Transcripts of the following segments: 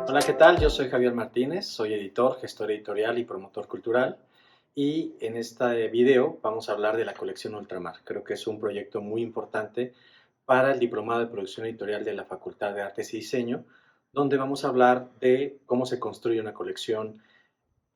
Hola, ¿qué tal? Yo soy Javier Martínez, soy editor, gestor editorial y promotor cultural. Y en este video vamos a hablar de la colección Ultramar. Creo que es un proyecto muy importante para el Diplomado de Producción Editorial de la Facultad de Artes y Diseño, donde vamos a hablar de cómo se construye una colección,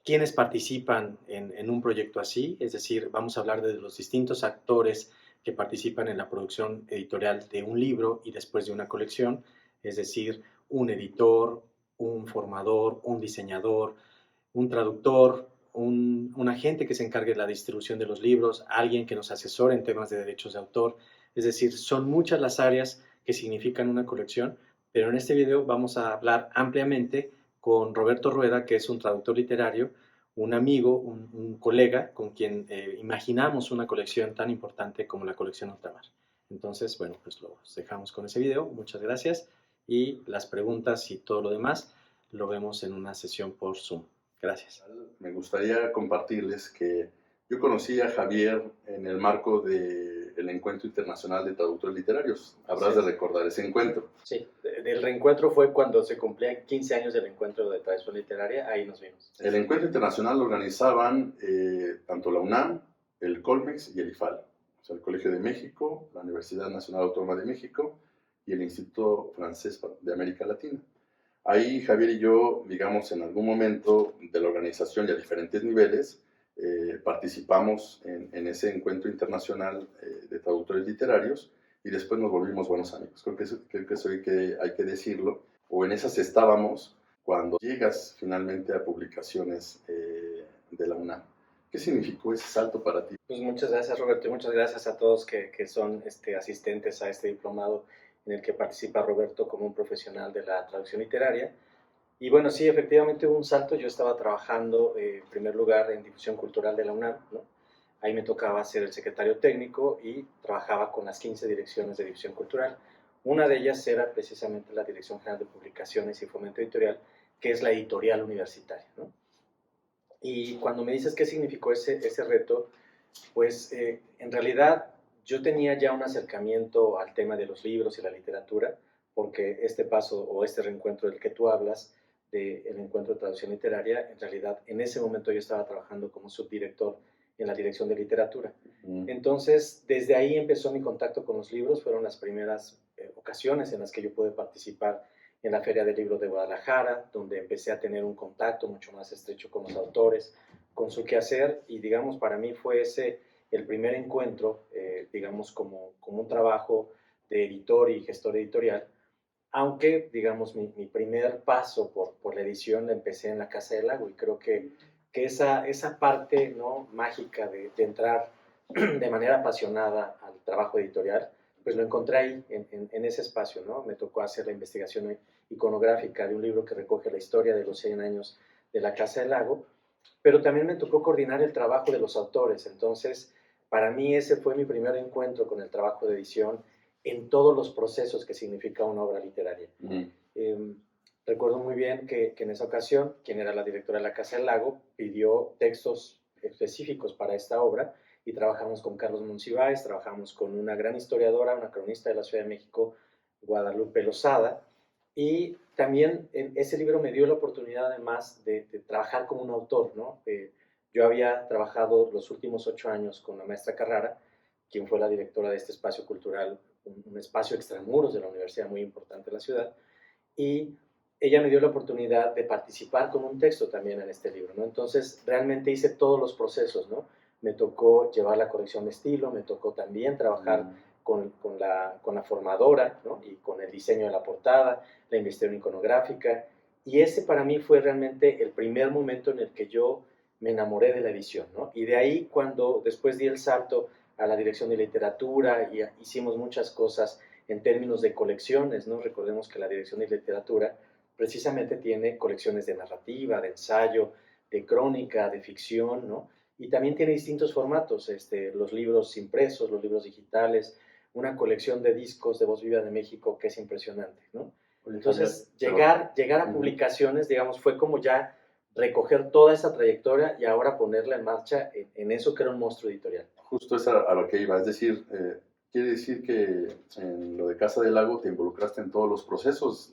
quiénes participan en un proyecto así, es decir, vamos a hablar de los distintos actores que participan en la producción editorial de un libro y después de una colección, es decir, un editor, un formador, un diseñador, un traductor, un agente que se encargue de la distribución de los libros, alguien que nos asesore en temas de derechos de autor. Es decir, son muchas las áreas que significan una colección, pero en este video vamos a hablar ampliamente con Roberto Rueda, que es un traductor literario, un amigo, un colega con quien imaginamos una colección tan importante como la colección Ultramar. Entonces, bueno, pues lo dejamos con ese video. Muchas gracias y las preguntas y todo lo demás lo vemos en una sesión por Zoom. Gracias. Me gustaría compartirles que yo conocí a Javier en el marco del Encuentro Internacional de Traductores Literarios. Habrás de recordar ese encuentro. Sí, el reencuentro fue cuando se cumplían 15 años del encuentro de traducción literaria, ahí nos vimos. El Encuentro Internacional lo organizaban tanto la UNAM, el Colmex y el IFAL. O sea, el Colegio de México, la Universidad Nacional Autónoma de México y el Instituto Francés de América Latina. Ahí Javier y yo, digamos, en algún momento de la organización y a diferentes niveles, participamos en ese encuentro internacional de traductores literarios y después nos volvimos buenos amigos. Creo que eso hay que decirlo. O en esas estábamos cuando llegas finalmente a publicaciones de la UNAM. ¿Qué significó ese salto para ti? Pues muchas gracias, Roberto, y muchas gracias a todos que son asistentes a este diplomado en el que participa Roberto como un profesional de la traducción literaria. Y bueno, sí, efectivamente hubo un salto. Yo estaba trabajando en primer lugar en difusión cultural de la UNAM, ¿no? Ahí me tocaba ser el secretario técnico y trabajaba con las 15 direcciones de difusión cultural. Una de ellas era precisamente la Dirección General de Publicaciones y Fomento Editorial, que es la editorial universitaria, ¿no? Y cuando me dices qué significó ese reto, pues en realidad yo tenía ya un acercamiento al tema de los libros y la literatura, porque este paso o este reencuentro del que tú hablas, del encuentro de traducción literaria, en realidad en ese momento yo estaba trabajando como subdirector en la dirección de literatura. Entonces, desde ahí empezó mi contacto con los libros. Fueron las primeras ocasiones en las que yo pude participar en la Feria del Libro de Guadalajara, donde empecé a tener un contacto mucho más estrecho con los autores, con su quehacer, y digamos, para mí fue ese el primer encuentro, digamos, como un trabajo de editor y gestor editorial, aunque, digamos, mi primer paso por la edición la empecé en la Casa del Lago, y creo que esa parte, ¿no?, mágica de entrar de manera apasionada al trabajo editorial, pues lo encontré ahí, en ese espacio, ¿no? Me tocó hacer la investigación iconográfica de un libro que recoge la historia de los 100 años de la Casa del Lago, pero también me tocó coordinar el trabajo de los autores. Entonces, para mí ese fue mi primer encuentro con el trabajo de edición en todos los procesos que significa una obra literaria. Recuerdo muy bien que en esa ocasión, quien era la directora de la Casa del Lago, pidió textos específicos para esta obra, y trabajamos con Carlos Monsiváis, trabajamos con una gran historiadora, una cronista de la Ciudad de México, Guadalupe Lozada, y también ese libro me dio la oportunidad además de trabajar como un autor, ¿no? Yo había trabajado los últimos 8 años con la maestra Carrara, quien fue la directora de este espacio cultural, un espacio extramuros de la universidad muy importante de la ciudad, y ella me dio la oportunidad de participar con un texto también en este libro, ¿no? Entonces realmente hice todos los procesos, ¿no? Me tocó llevar la corrección de estilo, me tocó también trabajar con la formadora, ¿no?, y con el diseño de la portada, la investigación iconográfica, y ese para mí fue realmente el primer momento en el que yo me enamoré de la edición, ¿no? Y de ahí, cuando después di el salto a la dirección de literatura y hicimos muchas cosas en términos de colecciones, ¿no? Recordemos que la dirección de literatura precisamente tiene colecciones de narrativa, de ensayo, de crónica, de ficción, ¿no? Y también tiene distintos formatos, los libros impresos, los libros digitales, una colección de discos de Voz Viva de México que es impresionante, ¿no? Entonces, llegar a publicaciones, digamos, fue como ya recoger toda esa trayectoria y ahora ponerla en marcha en eso que era un monstruo editorial. justo es a lo que iba. Es decir, quiere decir que en lo de Casa del Lago te involucraste en todos los procesos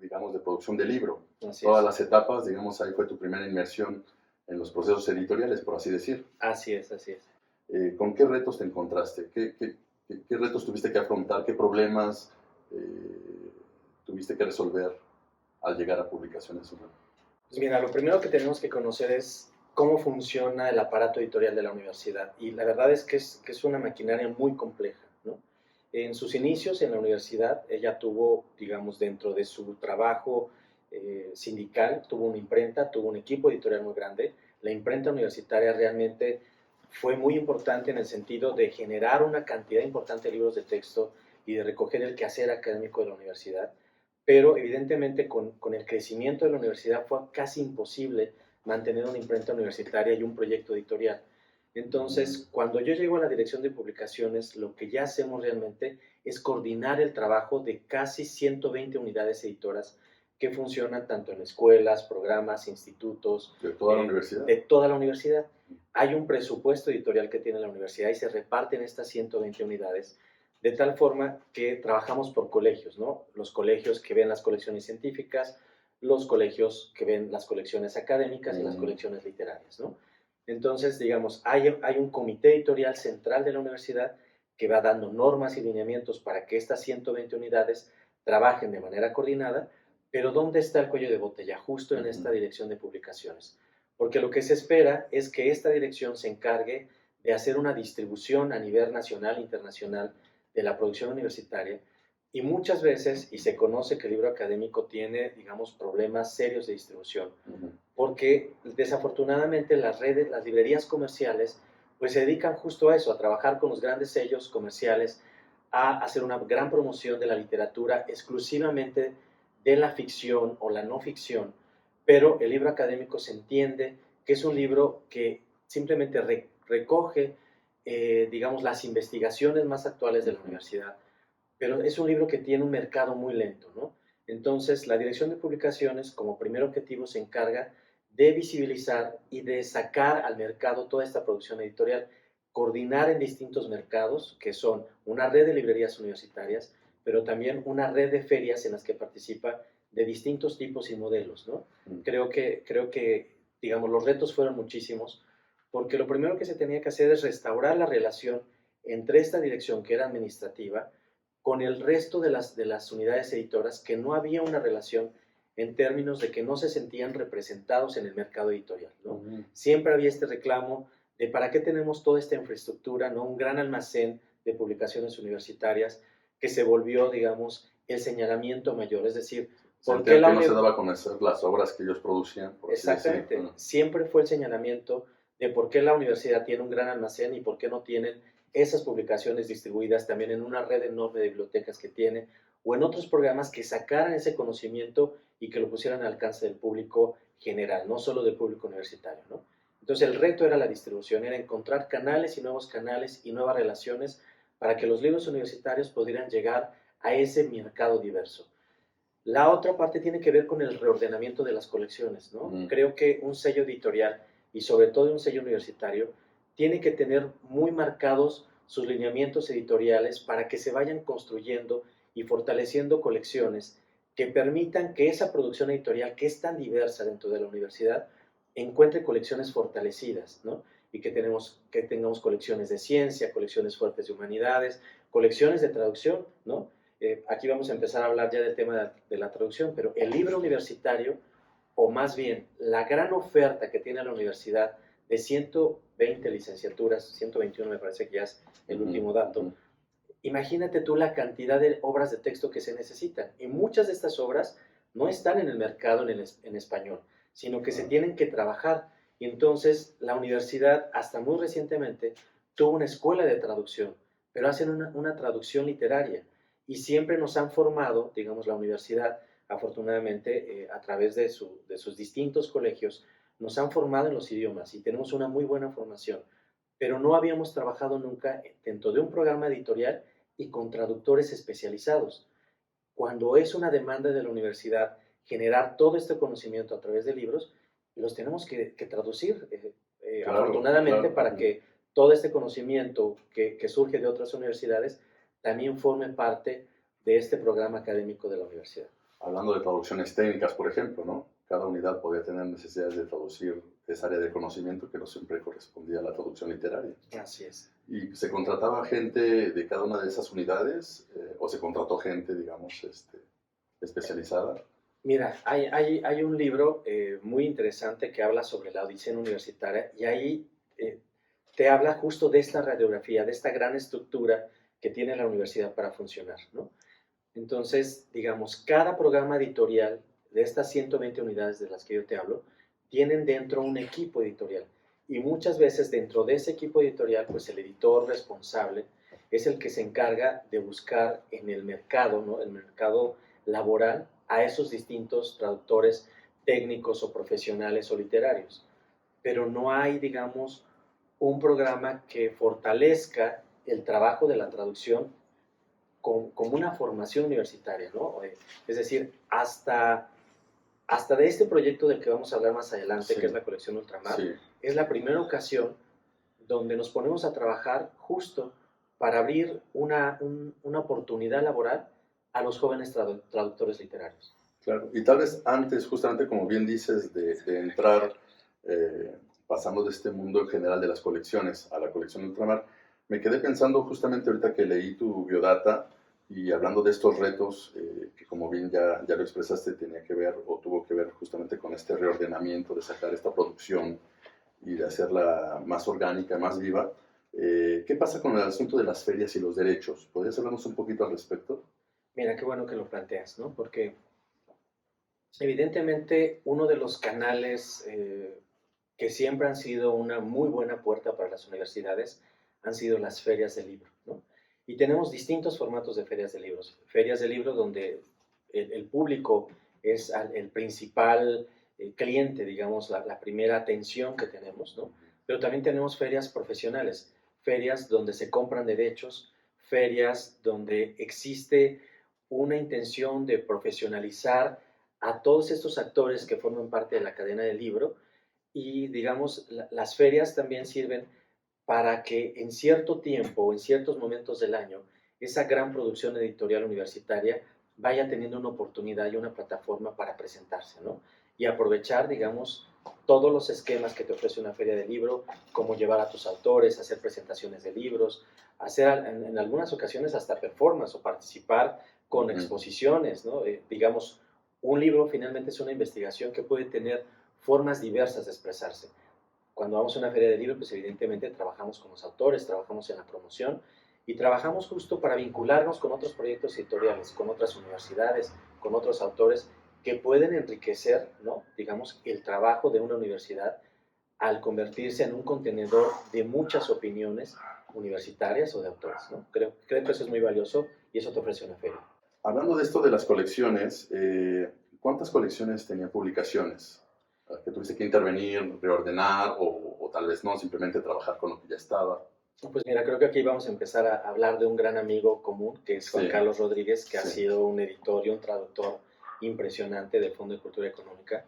digamos, de producción del libro. Así Todas es. las etapas, digamos, ahí fue tu primera inmersión en los procesos editoriales, por así decir. Así es, así es. ¿Con qué retos te encontraste? ¿Qué retos tuviste que afrontar? ¿Qué problemas tuviste que resolver al llegar a Publicaciones UNAM? Pues mira, lo primero que tenemos que conocer es cómo funciona el aparato editorial de la universidad. Y la verdad es que es una maquinaria muy compleja, ¿no? En sus inicios en la universidad, ella tuvo, digamos, dentro de su trabajo sindical, tuvo una imprenta, tuvo un equipo editorial muy grande. La imprenta universitaria realmente fue muy importante en el sentido de generar una cantidad importante de libros de texto y de recoger el quehacer académico de la universidad, pero evidentemente con el crecimiento de la universidad fue casi imposible mantener una imprenta universitaria y un proyecto editorial. Entonces, cuando yo llego a la dirección de publicaciones, lo que ya hacemos realmente es coordinar el trabajo de casi 120 unidades editoras que funcionan tanto en escuelas, programas, institutos. ¿De toda la universidad? De toda la universidad. Hay un presupuesto editorial que tiene la universidad y se reparten estas 120 unidades de tal forma que trabajamos por colegios, ¿no? Los colegios que ven las colecciones científicas, los colegios que ven las colecciones académicas y las colecciones literarias, ¿no? Entonces, digamos, hay un comité editorial central de la universidad que va dando normas y lineamientos para que estas 120 unidades trabajen de manera coordinada, pero ¿dónde está el cuello de botella? Justo en esta dirección de publicaciones. Porque lo que se espera es que esta dirección se encargue de hacer una distribución a nivel nacional e internacional de la producción universitaria, y muchas veces, y se conoce que el libro académico tiene, digamos, problemas serios de distribución, porque desafortunadamente las redes, las librerías comerciales, pues se dedican justo a eso, a trabajar con los grandes sellos comerciales, a hacer una gran promoción de la literatura exclusivamente de la ficción o la no ficción, pero el libro académico se entiende que es un libro que simplemente recoge digamos, las investigaciones más actuales de la universidad, pero es un libro que tiene un mercado muy lento, ¿no? Entonces, la Dirección de Publicaciones, como primer objetivo, se encarga de visibilizar y de sacar al mercado toda esta producción editorial, coordinar en distintos mercados, que son una red de librerías universitarias, pero también una red de ferias en las que participa de distintos tipos y modelos, ¿no? Creo que, digamos, los retos fueron muchísimos, porque lo primero que se tenía que hacer es restaurar la relación entre esta dirección, que era administrativa, con el resto de las unidades editoras, que no había una relación en términos de que no se sentían representados en el mercado editorial, ¿no? Siempre había este reclamo de para qué tenemos toda esta infraestructura, ¿no? Un gran almacén de publicaciones universitarias que se volvió, digamos, el señalamiento mayor, es decir, ¿por qué que no se daba a conocer las obras que ellos producían? Por exactamente, así decir. siempre fue el señalamiento de por qué la universidad tiene un gran almacén y por qué no tienen esas publicaciones distribuidas también en una red enorme de bibliotecas que tiene, o en otros programas que sacaran ese conocimiento y que lo pusieran al alcance del público general, no solo del público universitario, ¿no? Entonces el reto era la distribución, era encontrar canales y nuevas relaciones para que los libros universitarios pudieran llegar a ese mercado diverso. La otra parte tiene que ver con el reordenamiento de las colecciones, ¿no? Creo que un sello editorial, y sobre todo un sello universitario, tiene que tener muy marcados sus lineamientos editoriales para que se vayan construyendo y fortaleciendo colecciones que permitan que esa producción editorial, que es tan diversa dentro de la universidad, encuentre colecciones fortalecidas, ¿no? Y que tengamos colecciones de ciencia, colecciones fuertes de humanidades, colecciones de traducción, ¿no? Aquí vamos a empezar a hablar ya del tema de la traducción, pero el libro universitario, o más bien la gran oferta que tiene la universidad de 120 licenciaturas, 121 me parece que ya es el último dato, imagínate tú la cantidad de obras de texto que se necesitan. Y muchas de estas obras no están en el mercado en español, sino que se tienen que trabajar. Y entonces la universidad, hasta muy recientemente, tuvo una escuela de traducción, pero hacen una traducción literaria. Y siempre nos han formado, digamos, la universidad, afortunadamente, a través de sus distintos colegios, nos han formado en los idiomas y tenemos una muy buena formación, pero no habíamos trabajado nunca dentro de un programa editorial y con traductores especializados. Cuando es una demanda de la universidad generar todo este conocimiento a través de libros, los tenemos que traducir, Claro, afortunadamente, claro. para que todo este conocimiento que surge de otras universidades también forme parte de este programa académico de la universidad. Hablando de traducciones técnicas, por ejemplo, ¿no? Cada unidad podía tener necesidades de traducir esa área de conocimiento que no siempre correspondía a la traducción literaria. Así es. ¿Y se contrataba gente de cada una de esas unidades o se contrató gente, digamos, especializada? Mira, hay un libro muy interesante que habla sobre la Odisea universitaria y ahí te habla justo de esta radiografía, de esta gran estructura que tiene la universidad para funcionar, ¿no? Entonces, digamos, cada programa editorial de estas 120 unidades de las que yo te hablo, tienen dentro un equipo editorial. Y muchas veces dentro de ese equipo editorial, pues el editor responsable es el que se encarga de buscar en el mercado, ¿no? El mercado laboral, a esos distintos traductores técnicos o profesionales o literarios. Pero no hay, digamos, un programa que fortalezca el trabajo de la traducción como una formación universitaria, ¿no? Es decir, hasta de este proyecto del que vamos a hablar más adelante, Sí. que es la colección Ultramar, Sí. es la primera ocasión donde nos ponemos a trabajar justo para abrir una oportunidad laboral a los jóvenes traductores literarios. Claro, y tal vez antes, justamente como bien dices, de entrar, pasando de este mundo en general de las colecciones a la colección Ultramar, me quedé pensando justamente ahorita que leí tu biodata y hablando de estos retos, que como bien ya lo expresaste, tenía que ver o tuvo que ver justamente con este reordenamiento de sacar esta producción y de hacerla más orgánica, más viva. ¿Qué pasa con el asunto de las ferias y los derechos? ¿Podrías hablarnos un poquito al respecto? Mira, qué bueno que lo planteas, ¿no? Porque evidentemente uno de los canales que siempre han sido una muy buena puerta para las universidades han sido las ferias de libro, ¿no? Y tenemos distintos formatos de ferias de libros. Ferias de libro donde el público es el principal cliente, digamos, la primera atención que tenemos, ¿no? Pero también tenemos ferias profesionales, ferias donde se compran derechos, ferias donde existe una intención de profesionalizar a todos estos actores que forman parte de la cadena del libro y, digamos, las ferias también sirven para que en cierto tiempo o en ciertos momentos del año esa gran producción editorial universitaria vaya teniendo una oportunidad y una plataforma para presentarse, ¿no? Y aprovechar, digamos, todos los esquemas que te ofrece una feria de libro, cómo llevar a tus autores, hacer presentaciones de libros, hacer en algunas ocasiones hasta performance o participar con exposiciones, ¿no? Digamos, un libro finalmente es una investigación que puede tener formas diversas de expresarse. Cuando vamos a una feria de libros, pues evidentemente trabajamos con los autores, trabajamos en la promoción y trabajamos justo para vincularnos con otros proyectos editoriales, con otras universidades, con otros autores que pueden enriquecer, ¿no? Digamos, el trabajo de una universidad al convertirse en un contenedor de muchas opiniones universitarias o de autores, ¿no? Creo que eso es muy valioso y eso te ofrece una feria. Hablando de esto de las colecciones, ¿cuántas colecciones tenía publicaciones? ¿Que tuviste que intervenir, reordenar o tal vez no, simplemente trabajar con lo que ya estaba? Pues mira, creo que aquí vamos a empezar a hablar de un gran amigo común, que es Juan Sí, Carlos Rodríguez, que ha sí, sido un editor y un traductor impresionante del Fondo de Cultura Económica.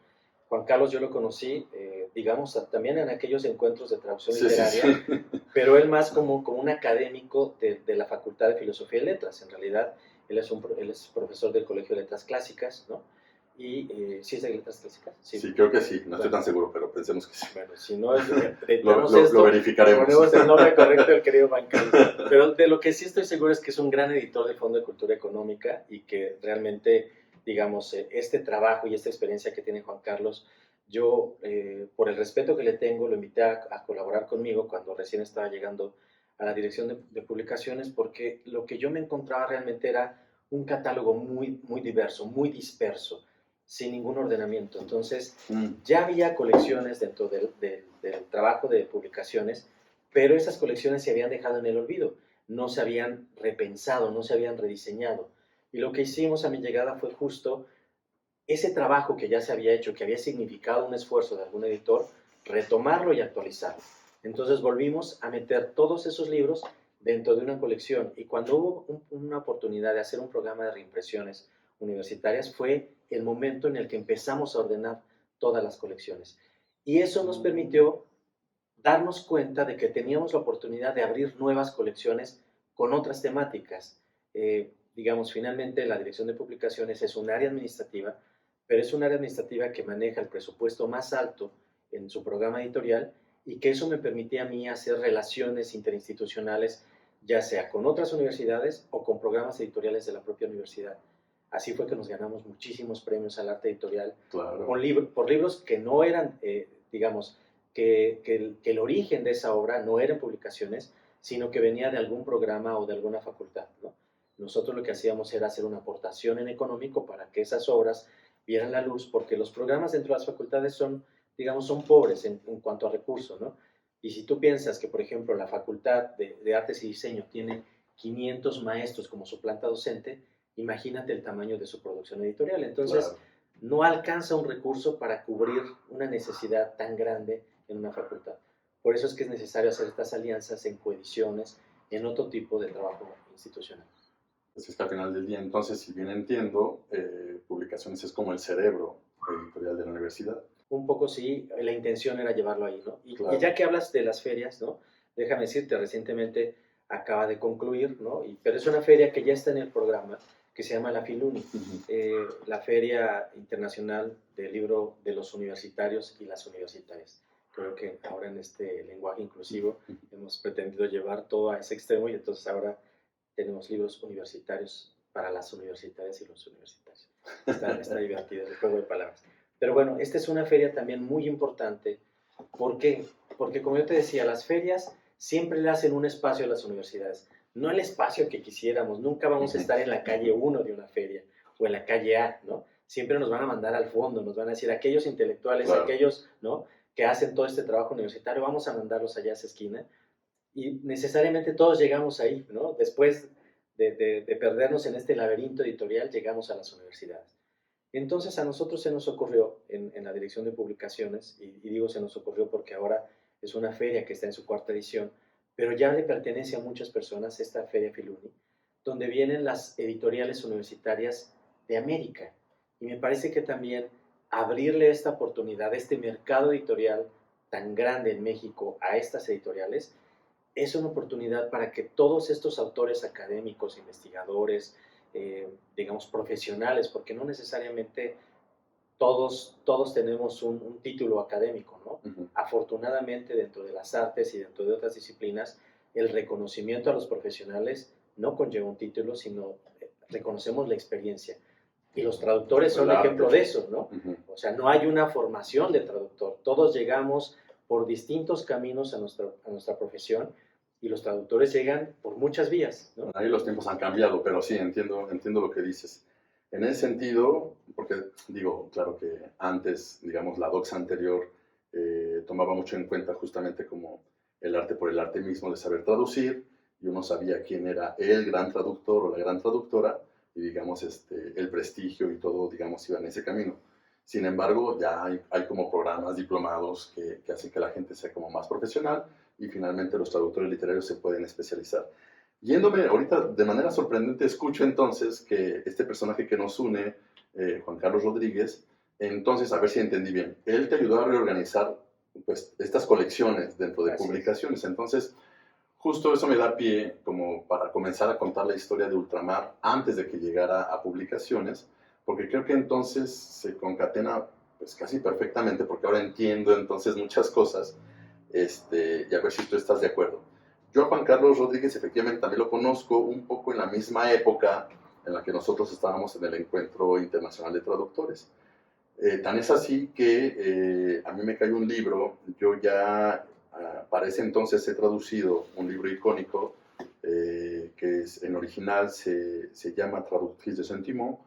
Juan Carlos yo lo conocí, digamos, también en aquellos encuentros de traducción sí, sí, literaria, sí. pero él más como un académico de la Facultad de Filosofía y Letras. En realidad, él es profesor del Colegio de Letras Clásicas, ¿no? Y ¿sí es de Letras Clásicas? Sí, creo que sí, no estoy Bueno, tan seguro, pero pensemos que sí. bueno, si no, editamos Lo esto, verificaremos. ponemos el nombre correcto del querido Juan Carlos. Pero de lo que sí estoy seguro es que es un gran editor del Fondo de Cultura Económica y que realmente, digamos, este trabajo y esta experiencia que tiene Juan Carlos, yo, por el respeto que le tengo, lo invité a colaborar conmigo cuando recién estaba llegando a la dirección de publicaciones, porque lo que yo me encontraba realmente era un catálogo muy, muy diverso, muy disperso, sin ningún ordenamiento. Entonces, ya había colecciones dentro del trabajo de publicaciones, pero esas colecciones se habían dejado en el olvido, no se habían repensado, no se habían rediseñado. Y lo que hicimos a mi llegada fue justo ese trabajo que ya se había hecho, que había significado un esfuerzo de algún editor, retomarlo y actualizarlo. Entonces volvimos a meter todos esos libros dentro de una colección y cuando hubo una oportunidad de hacer un programa de reimpresiones universitarias fue el momento en el que empezamos a ordenar todas las colecciones. Y eso nos permitió darnos cuenta de que teníamos la oportunidad de abrir nuevas colecciones con otras temáticas. Digamos, finalmente la dirección de publicaciones es un área administrativa, pero es un área administrativa que maneja el presupuesto más alto en su programa editorial y que eso me permitía a mí hacer relaciones interinstitucionales, ya sea con otras universidades o con programas editoriales de la propia universidad. Así fue que nos ganamos muchísimos premios al arte editorial Claro, por libros que no eran, digamos, que el origen de esa obra no eran publicaciones, sino que venía de algún programa o de alguna facultad, ¿no? Nosotros lo que hacíamos era hacer una aportación en económico para que esas obras vieran la luz, porque los programas dentro de las facultades son, digamos, son pobres en cuanto a recursos, ¿no? Y si tú piensas que, por ejemplo, la Facultad de Artes y Diseño tiene 500 maestros como su planta docente, imagínate el tamaño de su producción editorial. Entonces, claro. no alcanza un recurso para cubrir una necesidad tan grande en una facultad. Por eso es que es necesario hacer estas alianzas en coediciones, en otro tipo de trabajo institucional. Pues es que al final del día, entonces, si bien entiendo, publicaciones es como el cerebro editorial de la universidad. Un poco sí, la intención era llevarlo ahí, ¿no? Y Claro. ya que hablas de las ferias, ¿no? Déjame decirte, recientemente acaba de concluir, ¿no? Pero es una feria que ya está en el programa, que se llama la Filuni, la Feria Internacional del Libro de los Universitarios y las Universitarias. Creo que ahora en este lenguaje inclusivo hemos pretendido llevar todo a ese extremo y entonces ahora tenemos libros universitarios para las universitarias y los universitarios. Está divertido el juego de palabras. Pero bueno, esta es una feria también muy importante. ¿Por qué? Porque como yo te decía, las ferias siempre le hacen un espacio a las universidades. No el espacio que quisiéramos. Nunca vamos a estar en la calle 1 de una feria o en la calle A, ¿no? Siempre nos van a mandar al fondo, nos van a decir aquellos intelectuales, Claro. aquellos, ¿no? Que hacen todo este trabajo universitario, vamos a mandarlos allá a esa esquina. Y necesariamente todos llegamos ahí, ¿no? Después de perdernos en este laberinto editorial, llegamos a las universidades. Entonces a nosotros se nos ocurrió en la dirección de publicaciones, y digo se nos ocurrió porque ahora es una feria que está en su cuarta edición, pero ya le pertenece a muchas personas esta Feria Filuni, donde vienen las editoriales universitarias de América. Y me parece que también abrirle esta oportunidad, este mercado editorial tan grande en México a estas editoriales, es una oportunidad para que todos estos autores académicos, investigadores, digamos, profesionales, porque no necesariamente todos tenemos un título académico, ¿no? Afortunadamente, dentro de las artes y dentro de otras disciplinas, el reconocimiento a los profesionales no conlleva un título, sino reconocemos la experiencia. Y los traductores son ejemplo de eso, ¿no? O sea, no hay una formación de traductor. Todos llegamos por distintos caminos a nuestra profesión y los traductores llegan por muchas vías, ¿no? Ahí los tiempos han cambiado, pero sí, entiendo lo que dices. En ese sentido, porque digo, claro que antes, digamos, la doxa anterior tomaba mucho en cuenta justamente como el arte por el arte mismo de saber traducir, y uno sabía quién era el gran traductor o la gran traductora, y digamos, el prestigio y todo, digamos, iba en ese camino. Sin embargo, ya hay como programas diplomados que hacen que la gente sea como más profesional y finalmente los traductores literarios se pueden especializar. Yéndome ahorita de manera sorprendente, escucho entonces que este personaje que nos une, Juan Carlos Rodríguez, entonces, a ver si entendí bien, él te ayudó a reorganizar pues, estas colecciones dentro de publicaciones. Entonces, justo eso me da pie como para comenzar a contar la historia de Ultramar antes de que llegara a publicaciones, porque creo que entonces se concatena pues casi perfectamente, porque ahora entiendo entonces muchas cosas, y a ver si tú estás de acuerdo. Yo a Juan Carlos Rodríguez efectivamente también lo conozco un poco en la misma época en la que nosotros estábamos en el Encuentro Internacional de Traductores. Tan es así que a mí me cayó un libro, yo ya para ese entonces he traducido un libro icónico que es, en original se llama Traductrice de Sentiment,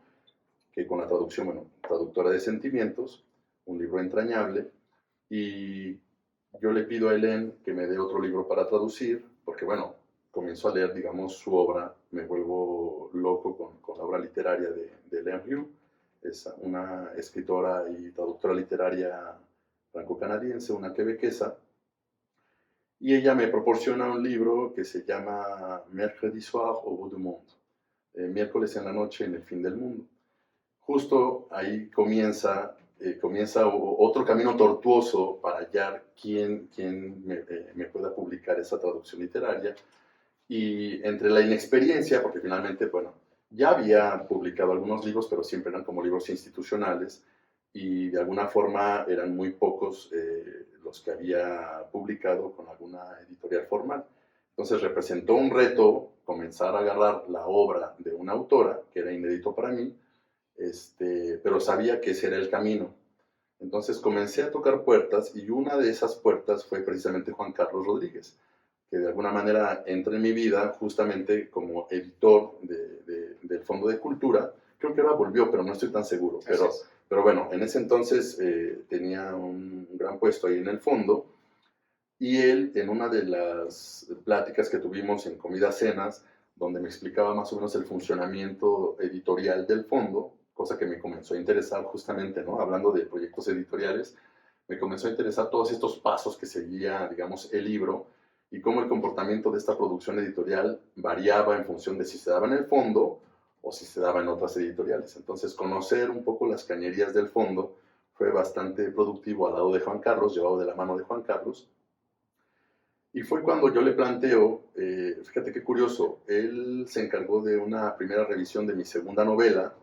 que con la traducción, bueno, traductora de sentimientos, un libro entrañable, y yo le pido a Hélène que me dé otro libro para traducir, porque bueno, comienzo a leer, digamos, su obra, me vuelvo loco con la obra literaria de Hélène Rieu, es una escritora y traductora literaria franco-canadiense, una quebequesa, y ella me proporciona un libro que se llama Mercredi soir au bout du monde, miércoles en la noche en el fin del mundo. Justo ahí comienza comienza otro camino tortuoso para hallar quién me pueda publicar esa traducción literaria. Y entre la inexperiencia, porque finalmente, bueno, ya había publicado algunos libros, pero siempre eran como libros institucionales, y de alguna forma eran muy pocos los que había publicado con alguna editorial formal. Entonces representó un reto comenzar a agarrar la obra de una autora, que era inédito para mí, pero sabía que ese era el camino. Entonces comencé a tocar puertas y una de esas puertas fue precisamente Juan Carlos Rodríguez, que de alguna manera entra en mi vida justamente como editor del Fondo de Cultura. Creo que ahora volvió, pero no estoy tan seguro. Pero bueno, en ese entonces tenía un gran puesto ahí en el fondo, y él, en una de las pláticas que tuvimos en Comidas Cenas, donde me explicaba más o menos el funcionamiento editorial del fondo, cosa que me comenzó a interesar justamente, ¿no? Hablando de proyectos editoriales, me comenzó a interesar todos estos pasos que seguía, digamos, el libro, y cómo el comportamiento de esta producción editorial variaba en función de si se daba en el fondo o si se daba en otras editoriales. Entonces, conocer un poco las cañerías del fondo fue bastante productivo al lado de Juan Carlos, llevado de la mano de Juan Carlos. Y fue cuando yo le planteo, fíjate qué curioso, él se encargó de una primera revisión de mi segunda novela,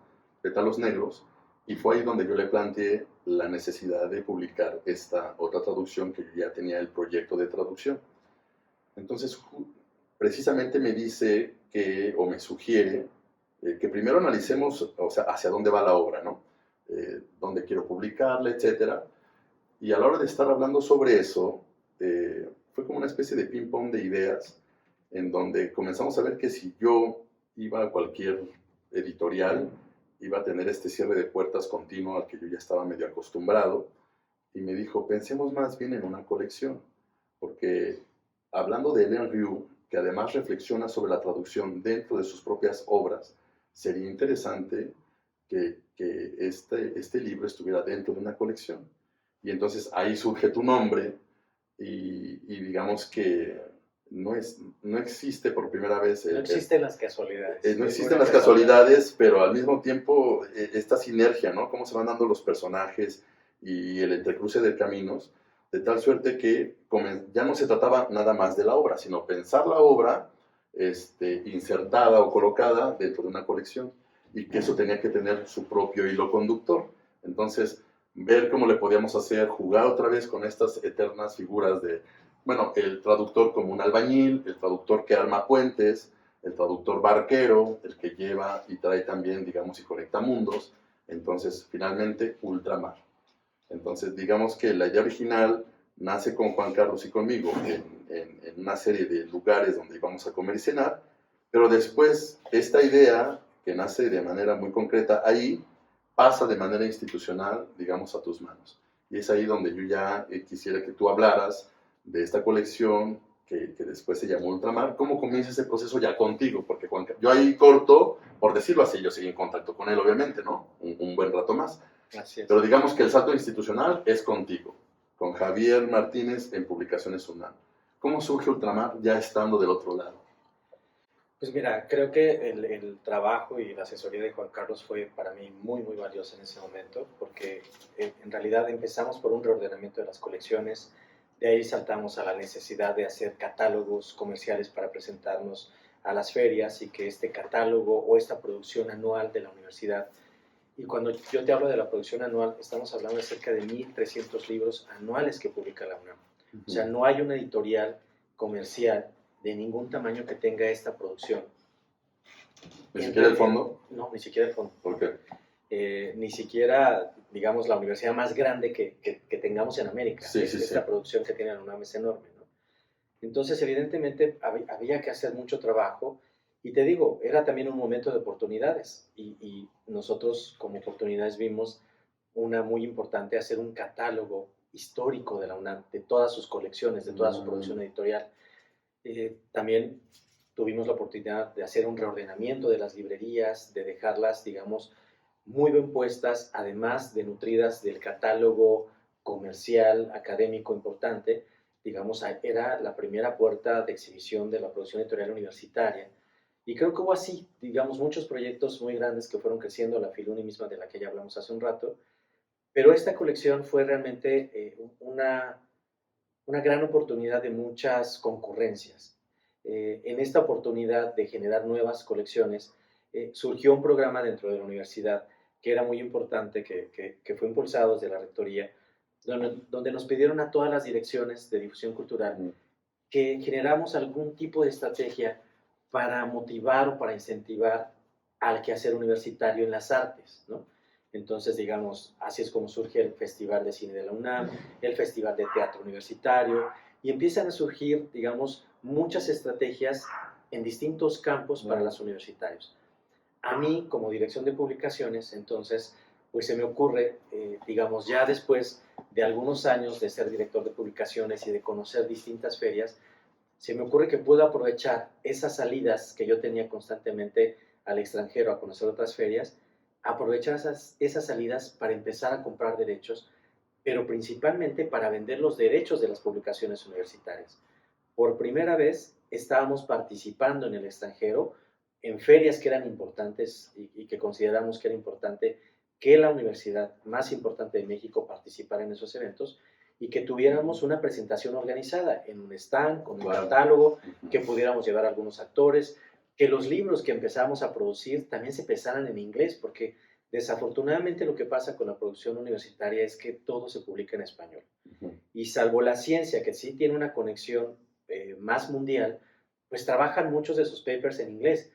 Pétalos Negros, y fue ahí donde yo le planteé la necesidad de publicar esta otra traducción, que yo ya tenía el proyecto de traducción. Entonces, precisamente me dice que, o me sugiere, que primero analicemos, o sea, hacia dónde va la obra, ¿no? Dónde quiero publicarla, etcétera. Y a la hora de estar hablando sobre eso, fue como una especie de ping-pong de ideas, en donde comenzamos a ver que si yo iba a cualquier editorial, iba a tener este cierre de puertas continuo al que yo ya estaba medio acostumbrado. Y me dijo, pensemos más bien en una colección, porque hablando de Hélène Rieu, que además reflexiona sobre la traducción dentro de sus propias obras, sería interesante que este libro estuviera dentro de una colección. Y entonces ahí surge tu nombre, y digamos que no existe por primera vez. No existen las casualidades. No existen las casualidades, pero al mismo tiempo esta sinergia, ¿no? Cómo se van dando los personajes y el entrecruce de caminos, de tal suerte que ya no se trataba nada más de la obra, sino pensar la obra insertada o colocada dentro de una colección, y que eso tenía que tener su propio hilo conductor. Entonces, ver cómo le podíamos hacer, jugar otra vez con estas eternas figuras de, bueno, el traductor como un albañil, el traductor que arma puentes, el traductor barquero, el que lleva y trae también, digamos, y conecta mundos. Entonces, finalmente, ultramar. Entonces, digamos que la idea original nace con Juan Carlos y conmigo en una serie de lugares donde íbamos a comer y cenar, pero después esta idea, que nace de manera muy concreta ahí, pasa de manera institucional, digamos, a tus manos. Y es ahí donde yo ya quisiera que tú hablaras de esta colección que después se llamó Ultramar. ¿Cómo comienza ese proceso ya contigo? Porque Juan, yo ahí corto, por decirlo así, yo seguí en contacto con él, obviamente, ¿no? Un buen rato más. Así es. Pero digamos que el salto institucional es contigo, con Javier Martínez en Publicaciones UNAM. ¿Cómo surge Ultramar ya estando del otro lado? Pues mira, creo que el trabajo y la asesoría de Juan Carlos fue para mí muy, muy valiosa en ese momento, porque en realidad empezamos por un reordenamiento de las colecciones, de ahí saltamos a la necesidad de hacer catálogos comerciales para presentarnos a las ferias, y que este catálogo o esta producción anual de la universidad, y cuando yo te hablo de la producción anual, estamos hablando de cerca de 1.300 libros anuales que publica la UNAM. O sea, no hay una editorial comercial de ningún tamaño que tenga esta producción. ¿Ni siquiera el fondo? No, ni siquiera el fondo. ¿Por qué? Ni siquiera, digamos, la universidad más grande que tengamos en América. Esta producción que tiene la UNAM es enorme, ¿no? Entonces, evidentemente, había que hacer mucho trabajo, y te digo, era también un momento de oportunidades, y nosotros como oportunidades vimos una muy importante: hacer un catálogo histórico de la UNAM, de todas sus colecciones, de toda su producción editorial. También tuvimos la oportunidad de hacer un reordenamiento de las librerías, de dejarlas, digamos, muy bien puestas, además de nutridas del catálogo comercial, académico importante. Digamos, era la primera puerta de exhibición de la producción editorial universitaria. Y creo que hubo así, digamos, muchos proyectos muy grandes que fueron creciendo, la Filuni misma de la que ya hablamos hace un rato, Pero esta colección fue realmente una gran oportunidad de muchas concurrencias. En esta oportunidad de generar nuevas colecciones, surgió un programa dentro de la universidad que era muy importante, que fue impulsado desde la rectoría, donde nos pidieron a todas las direcciones de difusión cultural que generáramos algún tipo de estrategia para motivar o para incentivar al quehacer universitario en las artes, ¿no? Entonces, digamos, así es como surge el Festival de Cine de la UNAM, el Festival de Teatro Universitario, y empiezan a surgir, digamos, muchas estrategias en distintos campos para los universitarios. A mí, como dirección de publicaciones, entonces, pues se me ocurre, digamos, ya después de algunos años de ser director de publicaciones y de conocer distintas ferias, se me ocurre que puedo aprovechar esas salidas que yo tenía constantemente al extranjero a conocer otras ferias, aprovechar esas salidas para empezar a comprar derechos, pero principalmente para vender los derechos de las publicaciones universitarias. Por primera vez estábamos participando en el extranjero en ferias que eran importantes y que consideramos que era importante que la universidad más importante de México participara en esos eventos y que tuviéramos una presentación organizada en un stand, con un catálogo, que pudiéramos llevar a algunos actores, que los libros que empezamos a producir también se pesaran en inglés, porque desafortunadamente lo que pasa con la producción universitaria es que todo se publica en español. Y salvo la ciencia, que sí tiene una conexión más mundial, pues trabajan muchos de sus papers en inglés,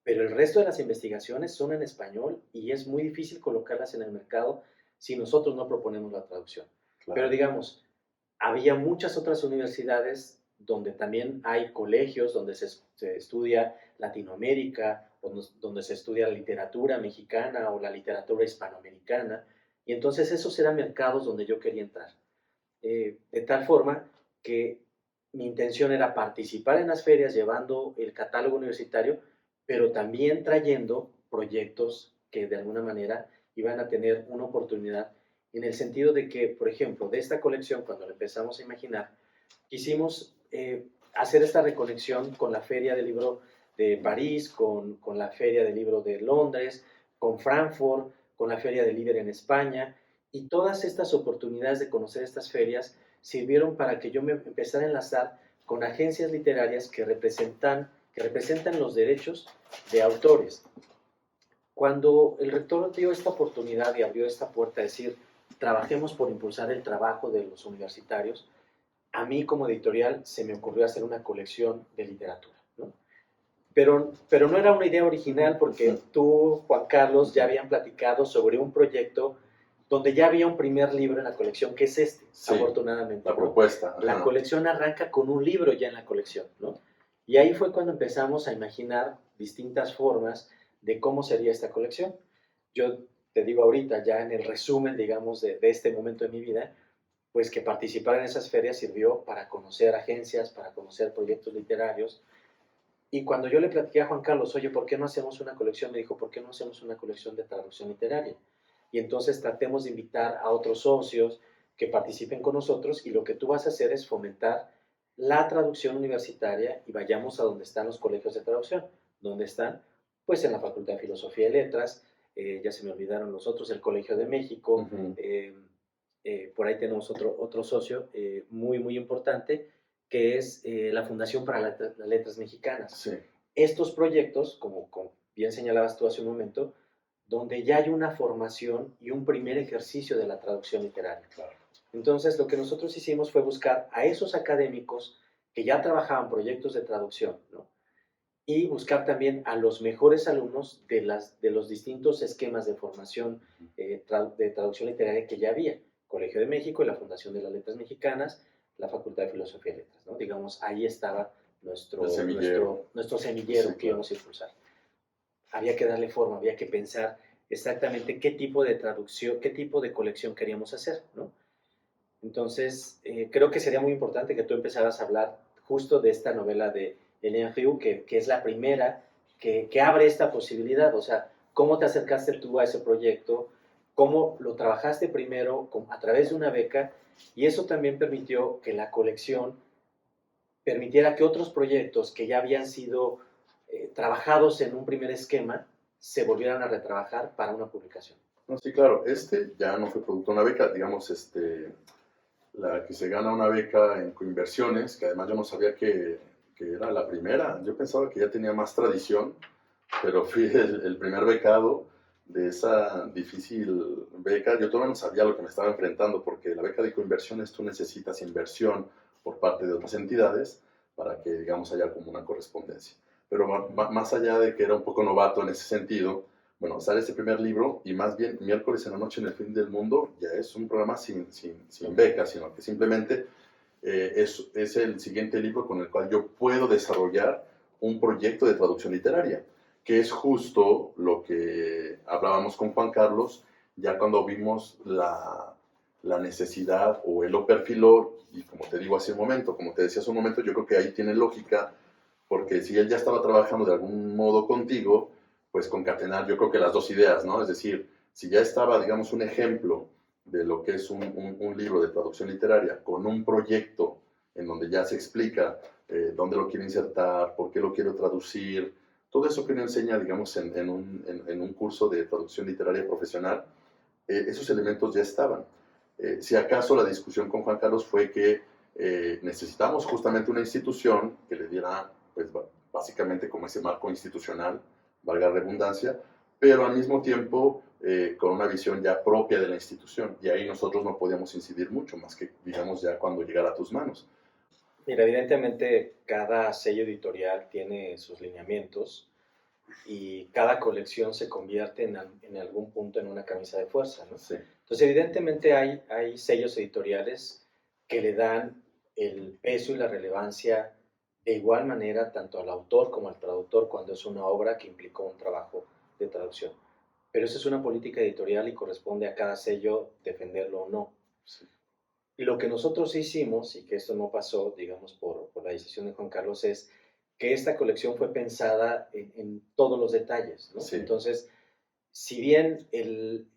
pero el resto de las investigaciones son en español y es muy difícil colocarlas en el mercado si nosotros no proponemos la traducción. Claro. Pero digamos, había muchas otras universidades donde también hay colegios donde se estudia Latinoamérica, donde se estudia la literatura mexicana o la literatura hispanoamericana, y entonces esos eran mercados donde yo quería entrar. De tal forma que mi intención era participar en las ferias llevando el catálogo universitario, pero también trayendo proyectos que de alguna manera iban a tener una oportunidad en el sentido de que, por ejemplo, de esta colección, cuando la empezamos a imaginar, quisimos hacer esta reconexión con la Feria del Libro de París, con la Feria del Libro de Londres, con Frankfurt, con la Feria del Libro en España, y todas estas oportunidades de conocer estas ferias sirvieron para que yo me empezara a enlazar con agencias literarias que representan los derechos de autores. Cuando el rector dio esta oportunidad y abrió esta puerta a decir, trabajemos por impulsar el trabajo de los universitarios, a mí como editorial se me ocurrió hacer una colección de literatura, ¿no? Pero no era una idea original porque tú, Juan Carlos, ya habían platicado sobre un proyecto donde ya había un primer libro en la colección, que es este, sí, afortunadamente. La propuesta. La colección arranca con un libro ya en la colección, ¿no? Y ahí fue cuando empezamos a imaginar distintas formas de cómo sería esta colección. Yo te digo ahorita, ya en el resumen, digamos, de este momento de mi vida, pues que participar en esas ferias sirvió para conocer agencias, para conocer proyectos literarios. Y cuando yo le platiqué a Juan Carlos, oye, ¿por qué no hacemos una colección? Me dijo, ¿por qué no hacemos una colección de traducción literaria? Y entonces tratemos de invitar a otros socios que participen con nosotros y lo que tú vas a hacer es fomentar la traducción universitaria y vayamos a donde están los colegios de traducción. ¿Dónde están? Pues en la Facultad de Filosofía y Letras, ya se me olvidaron los otros, el Colegio de México, por ahí tenemos otro socio muy, muy importante, que es la Fundación para las Letras Mexicanas. Sí. Estos proyectos, como bien señalabas tú hace un momento, donde ya hay una formación y un primer ejercicio de la traducción literaria. Claro. Entonces, lo que nosotros hicimos fue buscar a esos académicos que ya trabajaban proyectos de traducción, ¿no? Y buscar también a los mejores alumnos de los distintos esquemas de formación de traducción literaria que ya había. Colegio de México y la Fundación de las Letras Mexicanas, la Facultad de Filosofía y Letras, ¿no? Digamos, ahí estaba nuestro semillero sí, que íbamos a impulsar. Había que darle forma, había que pensar exactamente qué tipo de traducción, qué tipo de colección queríamos hacer, ¿no? Entonces, creo que sería muy importante que tú empezaras a hablar justo de esta novela de Hélène Riou, que es la primera que abre esta posibilidad. O sea, ¿cómo te acercaste tú a ese proyecto? ¿Cómo lo trabajaste primero a través de una beca? Y eso también permitió que la colección permitiera que otros proyectos que ya habían sido trabajados en un primer esquema se volvieran a retrabajar para una publicación. No, sí, claro, ya no fue producto de una beca, digamos, la que se gana una beca en coinversiones, que además yo no sabía que era la primera, yo pensaba que ya tenía más tradición, pero fui el primer becado de esa difícil beca. Yo todavía no sabía lo que me estaba enfrentando, porque la beca de coinversiones tú necesitas inversión por parte de otras entidades para que, digamos, haya como una correspondencia. Pero más allá de que era un poco novato en ese sentido, bueno, sale este primer libro y más bien miércoles en la noche en el fin del mundo ya es un programa sin beca, sino que simplemente es el siguiente libro con el cual yo puedo desarrollar un proyecto de traducción literaria, que es justo lo que hablábamos con Juan Carlos, ya cuando vimos la necesidad o él lo perfiló, y como te digo hace un momento, como te decía hace un momento, yo creo que ahí tiene lógica, porque si él ya estaba trabajando de algún modo contigo, pues concatenar yo creo que las dos ideas, ¿no? Es decir, si ya estaba, digamos, un ejemplo de lo que es un libro de traducción literaria con un proyecto en donde ya se explica dónde lo quiere insertar, por qué lo quiero traducir, todo eso que uno enseña, digamos, en un curso de traducción literaria profesional, esos elementos ya estaban. Si acaso la discusión con Juan Carlos fue que necesitamos justamente una institución que le diera, pues básicamente como ese marco institucional, valga la redundancia, pero al mismo tiempo con una visión ya propia de la institución. Y ahí nosotros no podíamos incidir mucho, más que, digamos, ya cuando llegara a tus manos. Mira, evidentemente cada sello editorial tiene sus lineamientos y cada colección se convierte en algún punto en una camisa de fuerza, ¿no? Sí. Entonces, evidentemente hay sellos editoriales que le dan el peso y la relevancia de igual manera tanto al autor como al traductor cuando es una obra que implicó un trabajo de traducción. Pero esa es una política editorial y corresponde a cada sello defenderlo o no. Sí. Y lo que nosotros hicimos, y que esto no pasó, digamos, por la decisión de Juan Carlos, es que esta colección fue pensada en todos los detalles, ¿no? Sí. Entonces, si bien el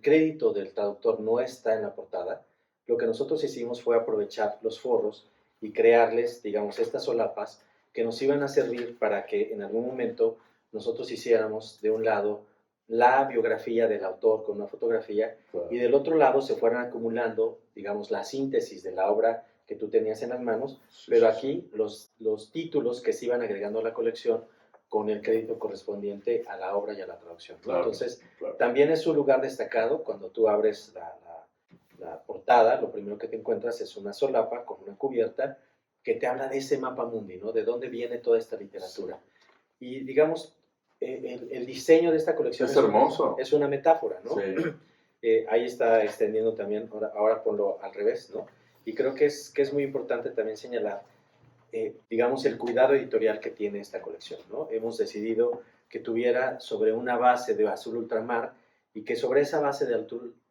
crédito del traductor no está en la portada, lo que nosotros hicimos fue aprovechar los forros y crearles, digamos, estas solapas que nos iban a servir para que en algún momento nosotros hiciéramos de un lado la biografía del autor con una fotografía Claro. y del otro lado se fueran acumulando, digamos, la síntesis de la obra que tú tenías en las manos, Sí, pero sí, aquí los títulos que se iban agregando a la colección con el crédito correspondiente a la obra y a la traducción, ¿no? claro, Entonces, claro. también es un lugar destacado cuando tú abres la portada, lo primero que te encuentras es una solapa con una cubierta que te habla de ese mapa mundi, ¿no? De dónde viene toda esta literatura. Y digamos, el diseño de esta colección Es hermoso. es una metáfora, ¿no? Sí. Ahí está extendiendo también, ahora ponlo al revés, ¿no? Y creo que es muy importante también señalar, digamos, el cuidado editorial que tiene esta colección, ¿no? Hemos decidido que tuviera sobre una base de azul ultramar y que sobre esa base de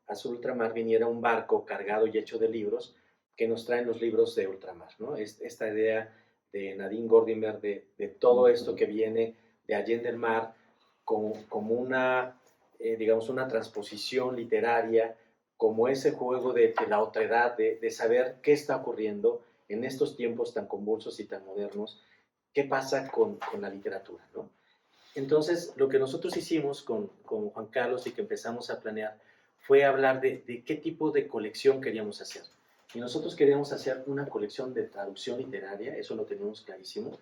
azul ultramar viniera un barco cargado y hecho de libros que nos traen los libros de ultramar, ¿no? Esta idea de Nadine Gordimer de todo esto que viene de Allende el Mar como una, digamos, una transposición literaria, como ese juego de la otredad, de saber qué está ocurriendo en estos tiempos tan convulsos y tan modernos, qué pasa con la literatura, ¿no? Entonces, lo que nosotros hicimos con Juan Carlos y que empezamos a planear fue hablar de qué tipo de colección queríamos hacer. Y nosotros queríamos hacer una colección de traducción literaria, eso lo teníamos clarísimo.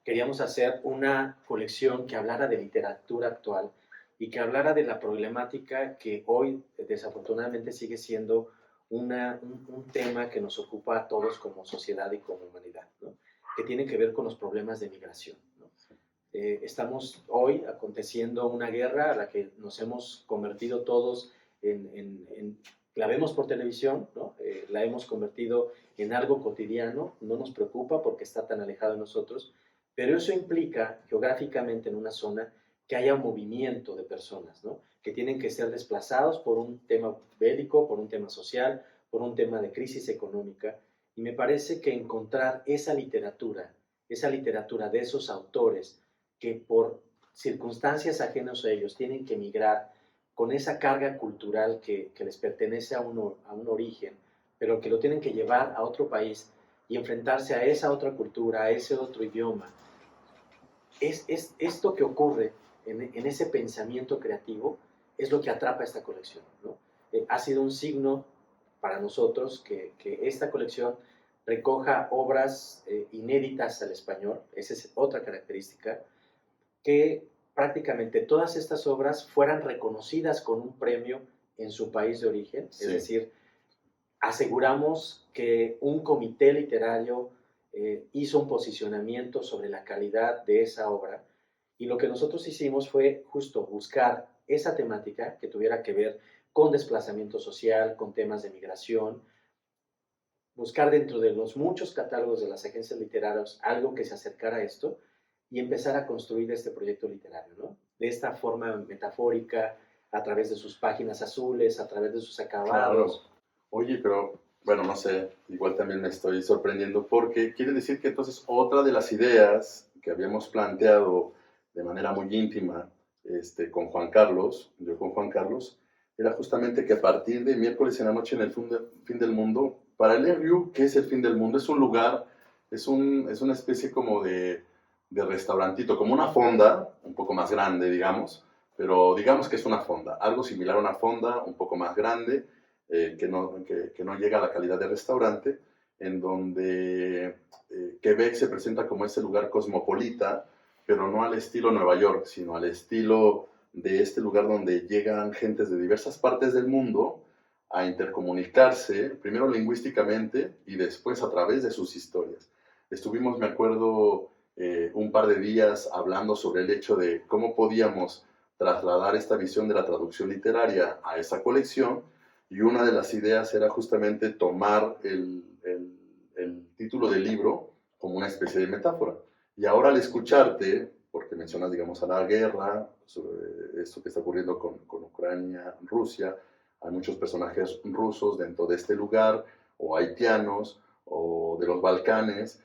Queríamos hacer una colección que hablara de literatura actual y que hablara de la problemática que hoy desafortunadamente sigue siendo un tema que nos ocupa a todos como sociedad y como humanidad, ¿no? Que tiene que ver con los problemas de migración, ¿no? Estamos hoy aconteciendo una guerra a la que nos hemos convertido todos la vemos por televisión, ¿no? La hemos convertido en algo cotidiano, no nos preocupa porque está tan alejado de nosotros, pero eso implica geográficamente en una zona que haya un movimiento de personas, ¿no? Que tienen que ser desplazados por un tema bélico, por un tema social, por un tema de crisis económica, y me parece que encontrar esa literatura de esos autores que por circunstancias ajenas a ellos tienen que emigrar con esa carga cultural que les pertenece a un origen, pero que lo tienen que llevar a otro país y enfrentarse a esa otra cultura, a ese otro idioma. Es esto que ocurre en ese pensamiento creativo es lo que atrapa esta colección, ¿no? Ha sido un signo para nosotros que esta colección recoja obras inéditas al español, esa es otra característica, que prácticamente todas estas obras fueran reconocidas con un premio en su país de origen, sí. Es decir, aseguramos que un comité literario hizo un posicionamiento sobre la calidad de esa obra, y lo que nosotros hicimos fue justo buscar esa temática que tuviera que ver con desplazamiento social, con temas de migración, buscar dentro de los muchos catálogos de las agencias literarias algo que se acercara a esto y empezar a construir este proyecto literario, ¿no? De esta forma metafórica, a través de sus páginas azules, a través de sus acabados. Claro. Oye, pero bueno, no sé, igual también me estoy sorprendiendo porque quiere decir que entonces otra de las ideas que habíamos planteado de manera muy íntima con Juan Carlos, yo con Juan Carlos, era justamente que a partir de miércoles en la noche en el fin del mundo, para el RU, ¿qué es el fin del mundo? Es un lugar, es una especie como de restaurantito, como una fonda, un poco más grande, digamos, pero digamos que es una fonda, algo similar a una fonda, un poco más grande, que no llega a la calidad de restaurante, en donde Quebec se presenta como ese lugar cosmopolita, pero no al estilo Nueva York, sino al estilo de este lugar donde llegan gentes de diversas partes del mundo a intercomunicarse, primero lingüísticamente y después a través de sus historias. Estuvimos, me acuerdo, un par de días hablando sobre el hecho de cómo podíamos trasladar esta visión de la traducción literaria a esa colección, y una de las ideas era justamente tomar el título del libro como una especie de metáfora. Y ahora al escucharte, porque mencionas, digamos, a la guerra, sobre esto que está ocurriendo con Ucrania, Rusia, hay muchos personajes rusos dentro de este lugar, o haitianos, o de los Balcanes,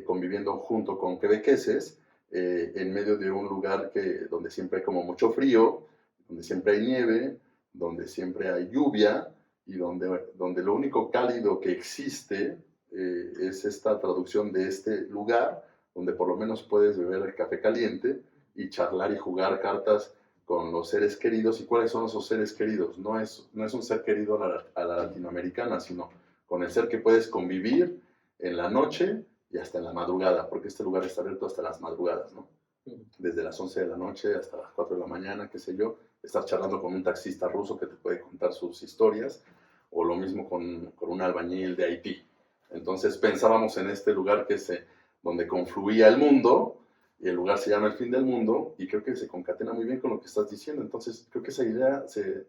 conviviendo junto con quebequeses, en medio de un lugar donde siempre hay como mucho frío, donde siempre hay nieve, donde siempre hay lluvia, y donde lo único cálido que existe es esta traducción de este lugar, donde por lo menos puedes beber el café caliente y charlar y jugar cartas con los seres queridos. ¿Y cuáles son esos seres queridos? No es un ser querido a la latinoamericana, sino con el ser que puedes convivir en la noche y hasta en la madrugada, porque este lugar está abierto hasta las madrugadas, ¿no? Desde las 11 de la noche hasta las 4 de la mañana, qué sé yo, estar charlando con un taxista ruso que te puede contar sus historias, o lo mismo con un albañil de Haití. Entonces pensábamos en este lugar que es donde confluía el mundo, y el lugar se llama el fin del mundo, y creo que se concatena muy bien con lo que estás diciendo. Entonces creo que esa idea se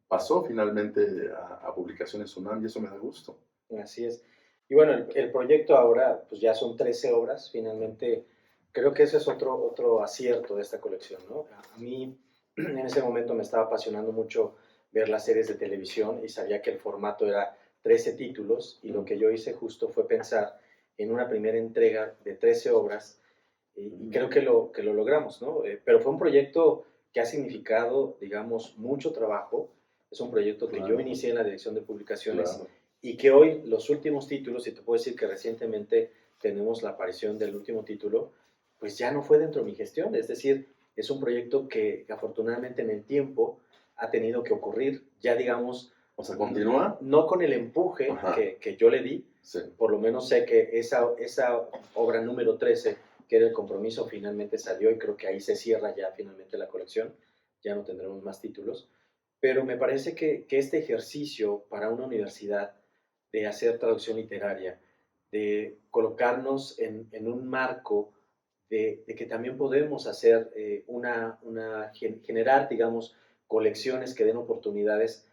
pasó finalmente a Publicaciones UNAM, y eso me da gusto. Así es. Y bueno, el proyecto ahora, pues ya son 13 obras, finalmente. Creo que ese es otro acierto de esta colección, ¿no? A mí en ese momento me estaba apasionando mucho ver las series de televisión y sabía que el formato era 13 títulos, y lo que yo hice justo fue pensar en una primera entrega de 13 obras, y creo que lo logramos, ¿no? Pero fue un proyecto que ha significado, digamos, mucho trabajo. Es un proyecto que yo inicié en la dirección de publicaciones, y que hoy los últimos títulos, y te puedo decir que recientemente tenemos la aparición del último título, pues ya no fue dentro de mi gestión. Es decir, es un proyecto que afortunadamente en el tiempo ha tenido que ocurrir, ya digamos. O sea, ¿continúa? No con el empuje que yo le di. Sí. Por lo menos sé que esa obra número 13, que era el compromiso, finalmente salió, y creo que ahí se cierra ya finalmente la colección. Ya no tendremos más títulos. Pero me parece que este ejercicio para una universidad de hacer traducción literaria, de colocarnos en un marco de que también podemos hacer generar, digamos, colecciones que den oportunidades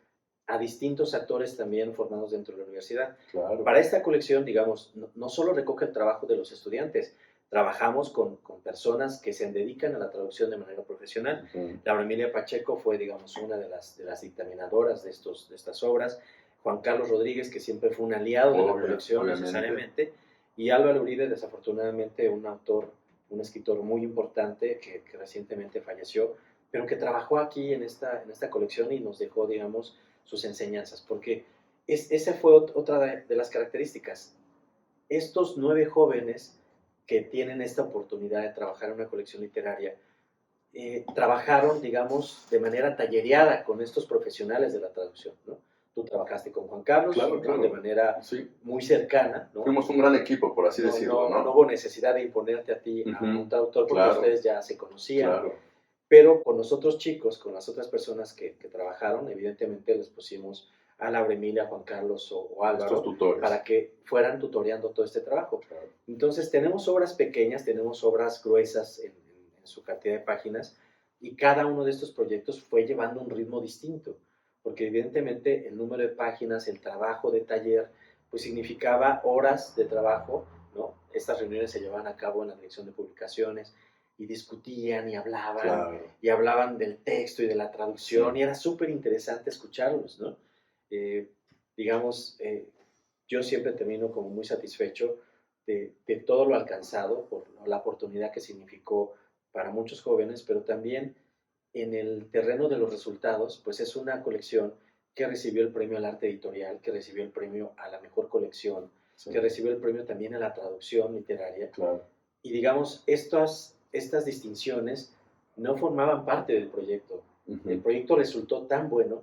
a distintos actores también formados dentro de la universidad. Claro. Para esta colección, digamos, no solo recoge el trabajo de los estudiantes, trabajamos con personas que se dedican a la traducción de manera profesional. Laura Emilia Pacheco fue, digamos, una de las dictaminadoras de estas obras. Juan Carlos Rodríguez, que siempre fue un aliado de la colección, necesariamente. Y Álvaro Uribe, desafortunadamente, un escritor muy importante que recientemente falleció, pero que trabajó aquí en esta colección y nos dejó, digamos, sus enseñanzas, porque esa fue otra de las características. Estos 9 jóvenes que tienen esta oportunidad de trabajar en una colección literaria trabajaron, digamos, de manera tallereada con estos profesionales de la traducción, ¿no? Tú trabajaste con Juan Carlos, Claro, ¿no? claro. De manera Sí. muy cercana, ¿no? Fuimos un gran equipo, por así decirlo, ¿no? No hubo necesidad de imponerte a ti a un traductor porque Claro. ustedes ya se conocían. Claro. Pero con los otros chicos, con las otras personas que trabajaron, evidentemente les pusimos a Laura Emilia, Juan Carlos o Álvaro Estos tutores. para que fueran tutoreando todo este trabajo. Claro. Entonces tenemos obras pequeñas, tenemos obras gruesas en su cantidad de páginas y cada uno de estos proyectos fue llevando un ritmo distinto, porque evidentemente el número de páginas, el trabajo de taller, pues significaba horas de trabajo, ¿no? Estas reuniones se llevaban a cabo en la dirección de publicaciones y discutían y hablaban, Claro. y hablaban del texto y de la traducción, Sí. y era súper interesante escucharlos, ¿no? Digamos, yo siempre termino como muy satisfecho de todo lo alcanzado, por la oportunidad que significó para muchos jóvenes, pero también en el terreno de los resultados, pues es una colección que recibió el premio al arte editorial, que recibió el premio a la mejor colección, Sí. que recibió el premio también a la traducción literaria. Claro. Y digamos, estas distinciones no formaban parte del proyecto. El proyecto resultó tan bueno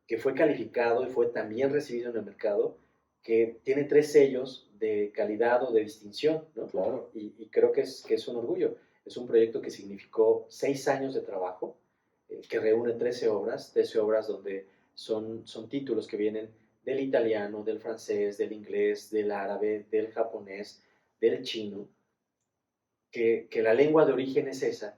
que fue calificado y fue tan bien recibido en el mercado que tiene 3 sellos de calidad o de distinción, ¿no? Claro. Y creo que es un orgullo. Es un proyecto que significó 6 años de trabajo, que reúne 13 obras donde son títulos que vienen del italiano, del francés, del inglés, del árabe, del japonés, del chino, que la lengua de origen es esa,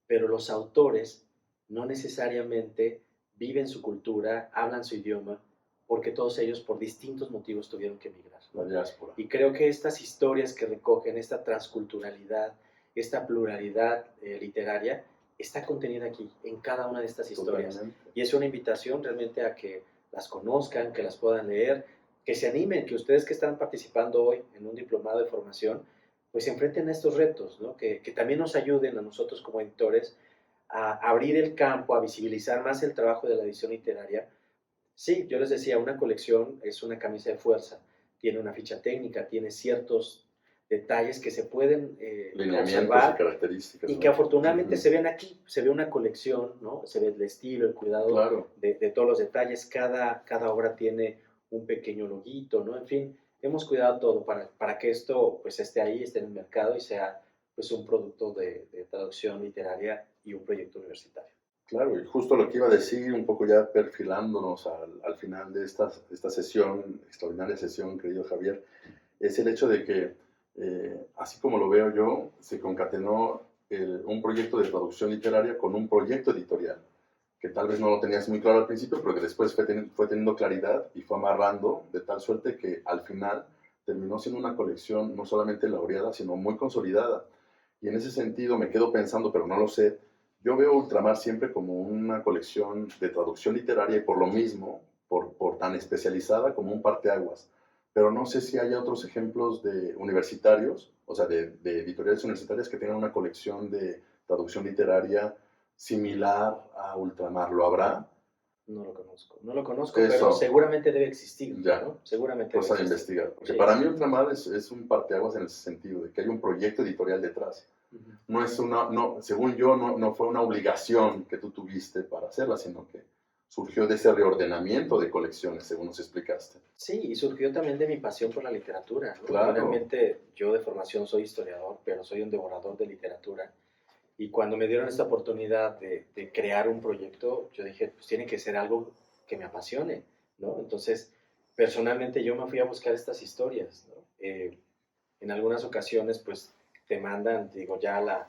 pero los autores no necesariamente viven su cultura, hablan su idioma, porque todos ellos por distintos motivos tuvieron que emigrar. La diáspora. Y creo que estas historias que recogen, esta transculturalidad, esta pluralidad literaria, está contenida aquí, en cada una de estas historias. Totalmente. Y es una invitación realmente a que las conozcan, que las puedan leer, que se animen, que ustedes que están participando hoy en un diplomado de formación, pues se enfrenten a estos retos, ¿no? Que también nos ayuden a nosotros como editores a abrir el campo, a visibilizar más el trabajo de la edición literaria. Sí, yo les decía, una colección es una camisa de fuerza, tiene una ficha técnica, tiene ciertos detalles que se pueden lineamientos observar y características. y que afortunadamente se ven aquí, se ve una colección, ¿no? Se ve el estilo, el cuidado Claro. de todos los detalles, cada obra tiene un pequeño loguito, ¿no? En fin, hemos cuidado todo para que esto pues esté ahí, esté en el mercado y sea pues un producto de traducción literaria y un proyecto universitario. Claro, y justo lo que iba a decir, un poco ya perfilándonos al final de esta sesión, extraordinaria sesión, querido Javier, es el hecho de que, así como lo veo yo, se concatenó un proyecto de traducción literaria con un proyecto editorial, que tal vez no lo tenías muy claro al principio, pero que después fue teniendo claridad y fue amarrando de tal suerte que al final terminó siendo una colección no solamente laureada, sino muy consolidada. Y en ese sentido me quedo pensando, pero no lo sé, yo veo Ultramar siempre como una colección de traducción literaria y por lo mismo, por tan especializada como un parteaguas. Pero no sé si haya otros ejemplos de universitarios, o sea, de editoriales universitarias que tengan una colección de traducción literaria similar a Ultramar. ¿Lo habrá? No lo conozco, pero seguramente debe existir. Ya, ¿no? Seguramente cosa de investigar. Porque sí, para mí Ultramar es un parteaguas en ese sentido, de que hay un proyecto editorial detrás. No es según yo, no fue una obligación que tú tuviste para hacerla, sino que surgió de ese reordenamiento de colecciones, según nos explicaste. Sí, y surgió también de mi pasión por la literatura, ¿no? Claro. Finalmente, yo de formación soy historiador, pero soy un devorador de literatura. Y cuando me dieron esta oportunidad de crear un proyecto, yo dije, pues tiene que ser algo que me apasione, ¿no? Entonces, personalmente yo me fui a buscar estas historias, ¿no? En algunas ocasiones, pues, te mandan, digo, ya la,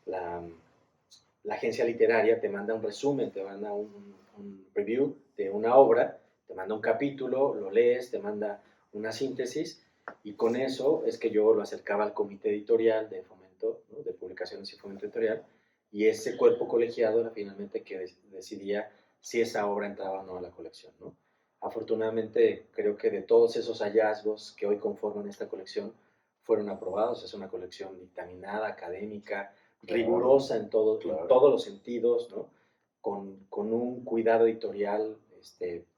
la agencia literaria te manda un resumen, te manda un review de una obra, te manda un capítulo, lo lees, te manda una síntesis, y con eso es que yo lo acercaba al comité editorial de fomento, ¿no? De publicaciones y fomento editorial, y ese cuerpo colegiado era finalmente que decidía si esa obra entraba o no a la colección, ¿no? Afortunadamente, creo que de todos esos hallazgos que hoy conforman esta colección, fueron aprobados. Es una colección dictaminada, académica, rigurosa en todos los sentidos, ¿no? Con un cuidado editorial,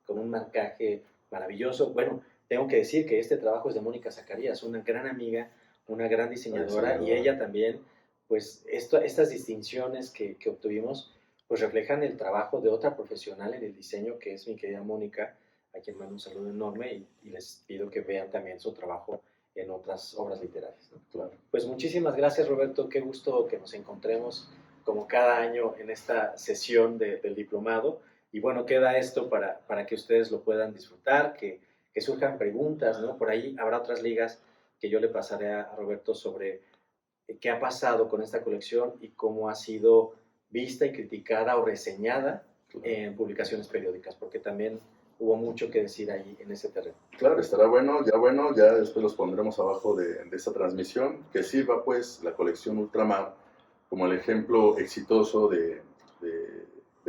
con un marcaje maravilloso. Bueno, tengo que decir que este trabajo es de Mónica Zacarías, una gran amiga, una gran diseñadora, y ella también pues estas distinciones que obtuvimos, pues reflejan el trabajo de otra profesional en el diseño, que es mi querida Mónica, a quien mando un saludo enorme y les pido que vean también su trabajo en otras obras literarias, ¿no? Claro. Pues muchísimas gracias, Roberto, qué gusto que nos encontremos como cada año en esta sesión del diplomado. Y bueno, queda esto para que ustedes lo puedan disfrutar, que surjan preguntas, ¿no? Por ahí habrá otras ligas que yo le pasaré a Roberto sobre qué ha pasado con esta colección y cómo ha sido vista y criticada o reseñada en publicaciones periódicas, porque también hubo mucho que decir ahí en ese terreno. Claro, estará bueno, ya después los pondremos abajo de esta transmisión, que sirva pues la colección Ultramar como el ejemplo exitoso de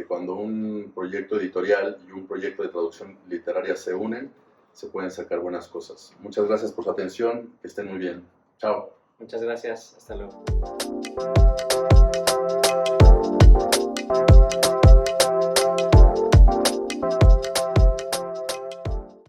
cuando un proyecto editorial y un proyecto de traducción literaria se unen, se pueden sacar buenas cosas. Muchas gracias por su atención, que estén muy bien. Chao. Muchas gracias, hasta luego.